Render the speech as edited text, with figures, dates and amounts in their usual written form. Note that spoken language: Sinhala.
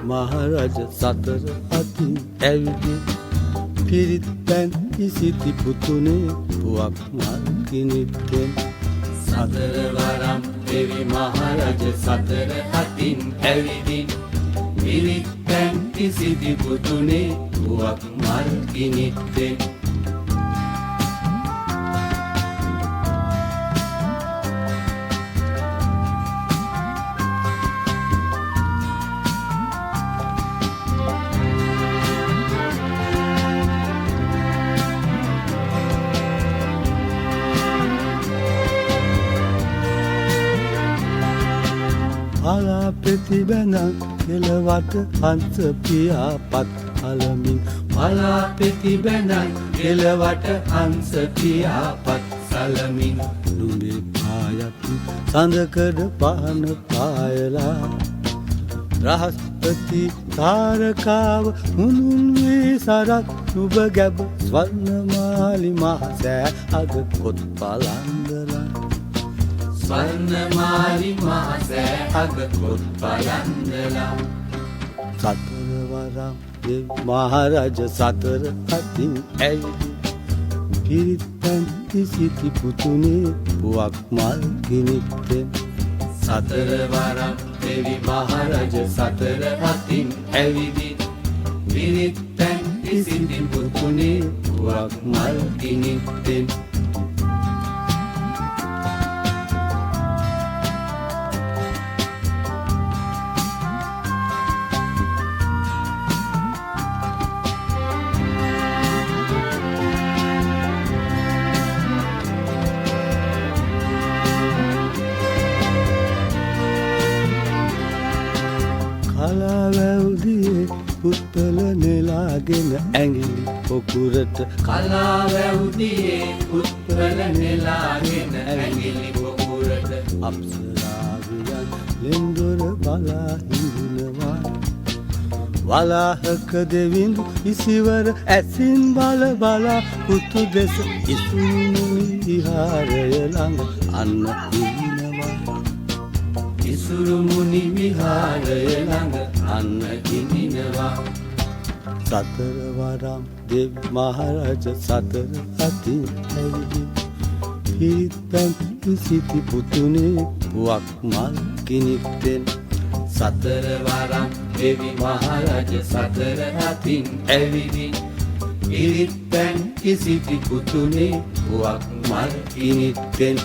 මහරජ සතර අතින් ඇවිදින් පිරිත් පැන් ඉසිති පුතුනේ පුවක් මල් කිනිත්තෙන් සතර වරම් දෙවි මහරජ සතර අතින් ඇවිදින් පිරිත් පැන් ඉසිති පුතුනේ පුවක් මල් කිනිත්තෙන් ප්‍රතිබැනන් කෙලවට හංස පියාපත් අලමින් පලා ප්‍රතිබැනන් කෙලවට හංස පියාපත් සලමින් නුඹේ පායත් සඳකඩ පහන පායලා රහස්පති තාරකාව මුනුන් වේ සරත් නුඹ ගැබ ස්වර්ණමාලි මහසෑ අග කොත් පලන්දලා ස්වර්ණමාලි මහසෑ අග කොත් පලන්දලා සතර වරම් දෙව් මහරජ සතර අතින් ඇවිදින් පිරිත් පැන් ඉසිති පුතුනේ පුවක් මල් කිනිත්තෙන් සතර වරම් දෙවි මහරජ සතර අතින් ඇවිදින් පිරිත් පැන් ඉසිති පුතුනේ පුවක් මල් කිනිත්තෙන් කලාවැව්දියේ පුත්තල නෙලාගෙන ඇඟිලි පොකුරට කලාවැව්දියේ පුත්තල නෙලාගෙන ඇඟිලි පොකුරට අප්සරාවියන් ලෙන්දොර බලා හිඳිනවා වලාහක දෙවිඳු ඉසිවර ඇසින් බල බලා පුතු දෙස ඉසුරුමුනි විහාරය ළඟ අන්න ඉන්නවා ඉසුරුමුනි විහාරය ළඟ අන්න ඉන්නවා සතර වරම් දෙව් මහරජ සතර අතින් ඇවිදින් පිරිත් පැන් ඉසිති පුතුනේ පුවක් මල් කිනිත්තෙන් සතර වරම් දෙවි මහරජ සතර අතින් ඇවිදින් පිරිත් පැන් කිසිති පුතුනේ පුවක් මල් කිනිත්තෙන්